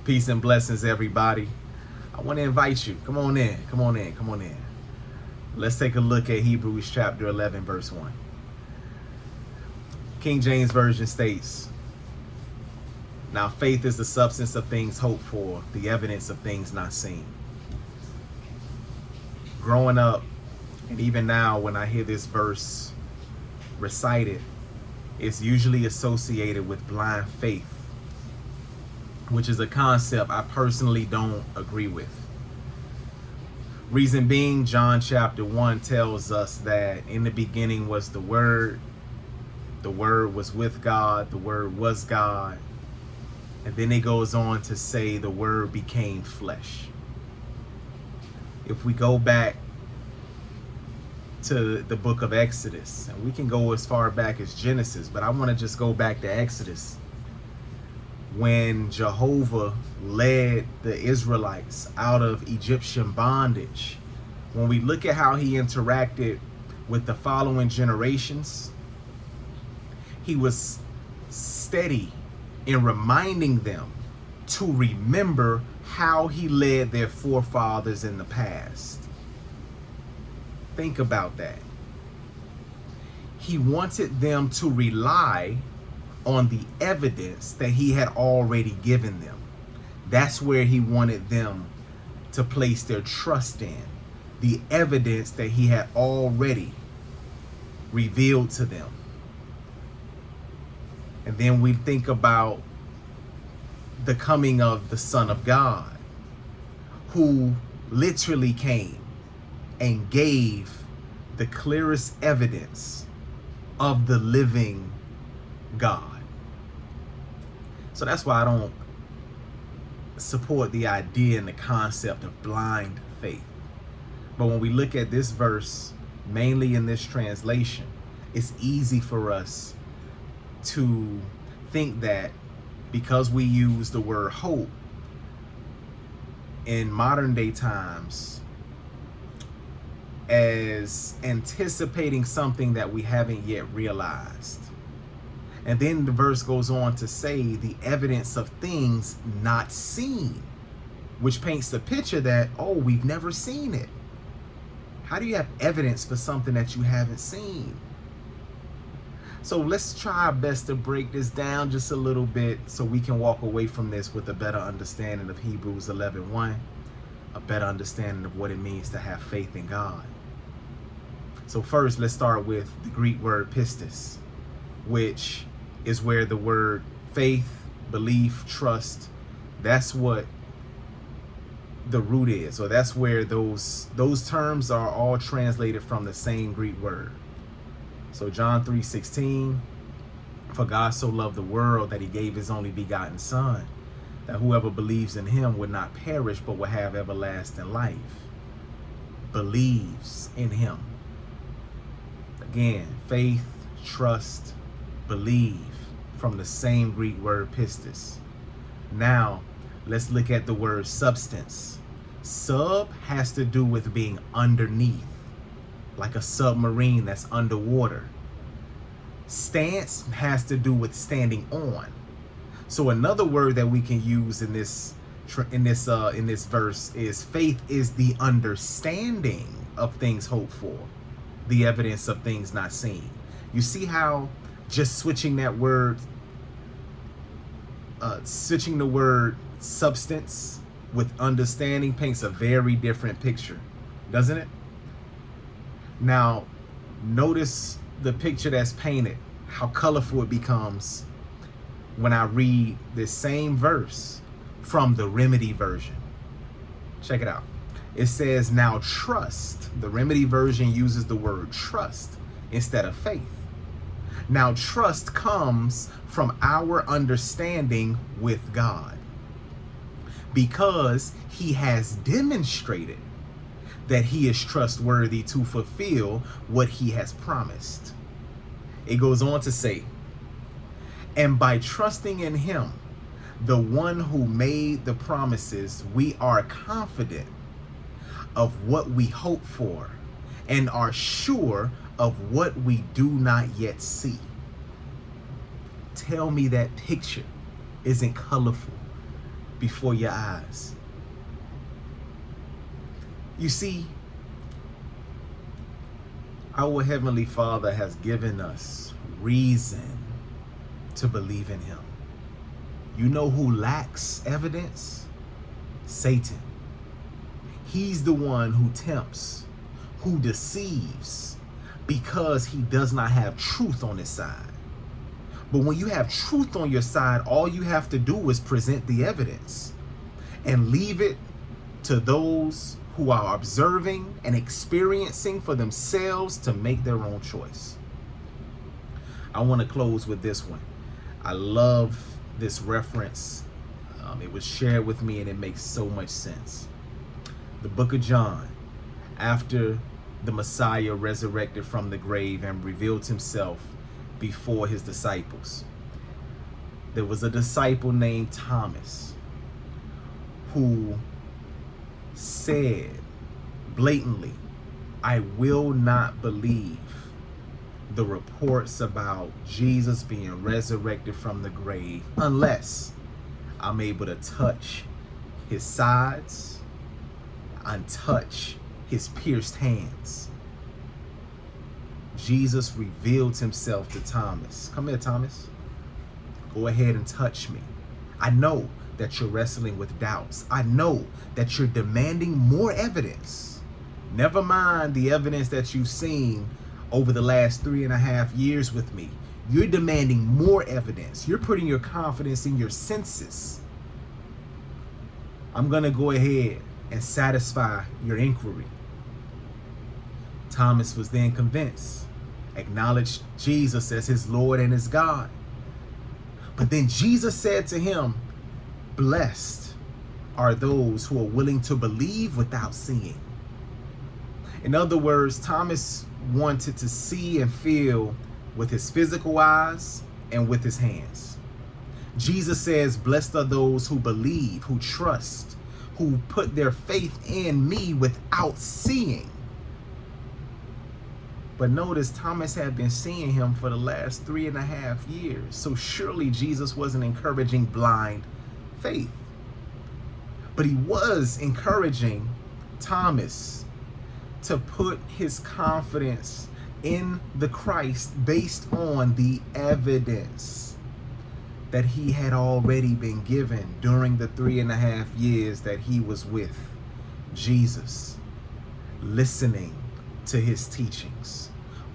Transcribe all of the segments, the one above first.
Peace and blessings, everybody. I want to invite you. Come on in. Come on in. Come on in. Let's take a look at Hebrews chapter 11, verse 1. King James Version states, "Now faith is the substance of things hoped for, the evidence of things not seen." Growing up, and even now when I hear this verse recited, it's usually associated with blind faith, which is a concept I personally don't agree with. Reason being, John chapter 1 tells us that in the beginning was the Word was with God, the Word was God. And then it goes on to say the Word became flesh. If we go back to the book of Exodus, and we can go as far back as Genesis, but I want to just go back to Exodus. When Jehovah led the Israelites out of Egyptian bondage, when we look at how he interacted with the following generations, he was steady in reminding them to remember how he led their forefathers in the past. Think about that. He wanted them to rely on the evidence that he had already given them. That's where he wanted them to place their trust in, the evidence that he had already revealed to them. And then we think about the coming of the Son of God, who literally came and gave the clearest evidence of the living God. So that's why I don't support the idea and the concept of blind faith. But when we look at this verse, mainly in this translation, it's easy for us to think that because we use the word hope in modern day times as anticipating something that we haven't yet realized. And then the verse goes on to say the evidence of things not seen, which paints the picture that, oh, we've never seen it. How do you have evidence for something that you haven't seen? So let's try our best to break this down just a little bit so we can walk away from this with a better understanding of Hebrews 11:1, a better understanding of what it means to have faith in God. So first, let's start with the Greek word pistis, which is where the word faith, belief, trust, that's what the root is, or that's where those terms are all translated from the same Greek word. So John 3:16, "For God so loved the world that he gave his only begotten Son, that whoever believes in him would not perish but will have everlasting life." Believes in him. Again, faith, trust, believe, from the same Greek word pistis. Now, let's look at the word substance. Sub has to do with being underneath, like a submarine that's underwater. Stance has to do with standing on. So another word that we can use in this verse is faith is the understanding of things hoped for, the evidence of things not seen. You see how just switching that word, switching the word substance with understanding paints a very different picture, doesn't it? Now, notice the picture that's painted, how colorful it becomes when I read this same verse from the Remedy version. Check it out. It says, "Now trust." The Remedy version uses the word trust instead of faith. Now trust comes from our understanding with God, because he has demonstrated that he is trustworthy to fulfill what he has promised. It goes on to say, "And by trusting in him, the one who made the promises, we are confident of what we hope for and are sure of what we do not yet see." Tell me that picture isn't colorful. before your eyes. You see, our Heavenly Father has given us reason to believe in him. You know who lacks evidence? Satan. He's the one who tempts, who deceives, because he does not have truth on his side. But when you have truth on your side, all you have to do is present the evidence and leave it to those who are observing and experiencing for themselves to make their own choice. I want to close with this one. I love this reference. It was shared with me and it makes so much sense. The book of John, after the Messiah resurrected from the grave and revealed himself before his disciples, there was a disciple named Thomas who said blatantly, I will not believe the reports about Jesus being resurrected from the grave unless I'm able to touch his sides and touch his pierced hands. Jesus revealed himself to Thomas. Come here, Thomas. Go ahead and touch me. I know that you're wrestling with doubts. I know that you're demanding more evidence. Never mind the evidence that you've seen over the last 3.5 years with me. You're demanding more evidence. You're putting your confidence in your senses. I'm going to go ahead and satisfy your inquiry. Thomas was then convinced, acknowledged Jesus as his Lord and his God. But then Jesus said to him, blessed are those who are willing to believe without seeing. In other words, Thomas wanted to see and feel with his physical eyes and with his hands. Jesus says, blessed are those who believe, who trust, who put their faith in me without seeing. But notice Thomas had been seeing him for the last 3.5 years. So surely Jesus wasn't encouraging blind faith. But he was encouraging Thomas to put his confidence in the Christ based on the evidence that he had already been given during the 3.5 years that he was with Jesus, listening to his teachings,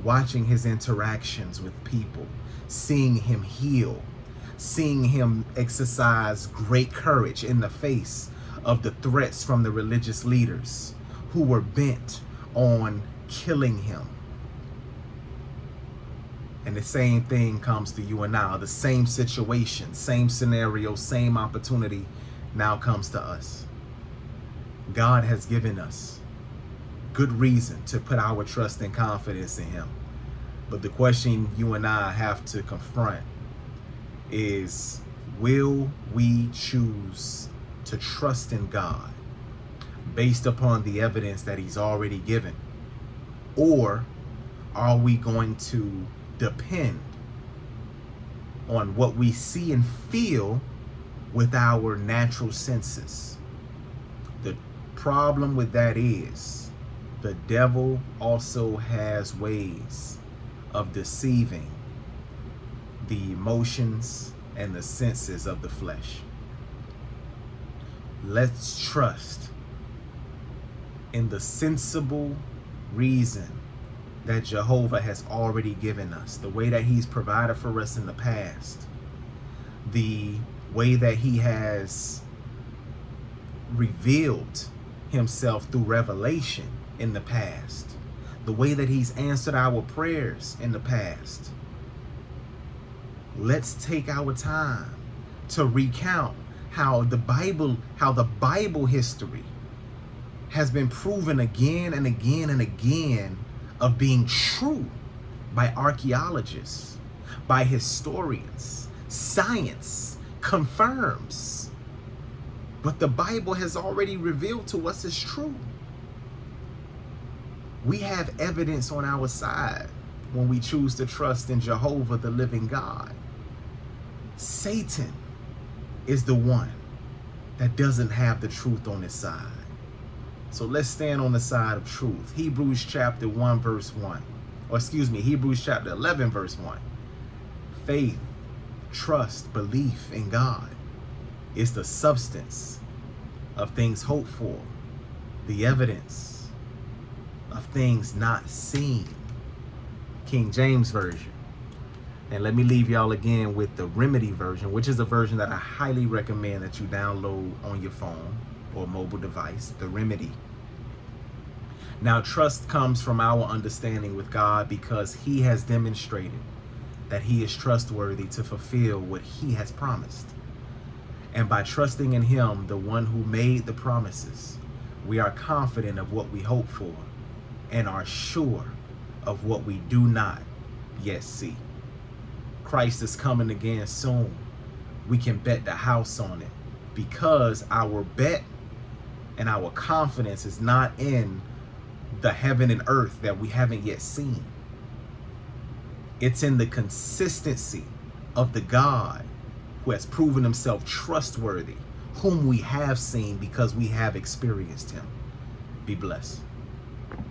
watching his interactions with people, seeing him heal, seeing him exercise great courage in the face of the threats from the religious leaders who were bent on killing him. And the same thing comes to you and now. The same situation, same scenario, same opportunity now comes to us. God has given us good reason to put our trust and confidence in him. But the question you and I have to confront is, will we choose to trust in God based upon the evidence that he's already given? Or are we going to depend on what we see and feel with our natural senses? The problem with that is the devil also has ways of deceiving the emotions and the senses of the flesh. Let's trust in the sensible reason that Jehovah has already given us, the way that he's provided for us in the past, the way that he has revealed himself through revelation in the past, the way that he's answered our prayers in the past. Let's take our time to recount how the Bible history has been proven again and again and again of being true by archaeologists, by historians. Science confirms what the Bible has already revealed to us is true. We have evidence on our side when we choose to trust in Jehovah, the living God. Satan is the one that doesn't have the truth on its side. So let's stand on the side of truth. Hebrews chapter 1 verse 1. Or excuse me, Hebrews chapter 11 verse 1. Faith, trust, belief in God is the substance of things hoped for, the evidence of things not seen. King James Version. And let me leave y'all again with the Remedy version, which is a version that I highly recommend that you download on your phone or mobile device, the Remedy. Now, trust comes from our understanding with God because he has demonstrated that he is trustworthy to fulfill what he has promised. And by trusting in him, the one who made the promises, we are confident of what we hope for and are sure of what we do not yet see. Christ is coming again soon. We can bet the house on it because our bet and our confidence is not in the heaven and earth that we haven't yet seen. It's in the consistency of the God who has proven himself trustworthy, whom we have seen because we have experienced him. Be blessed.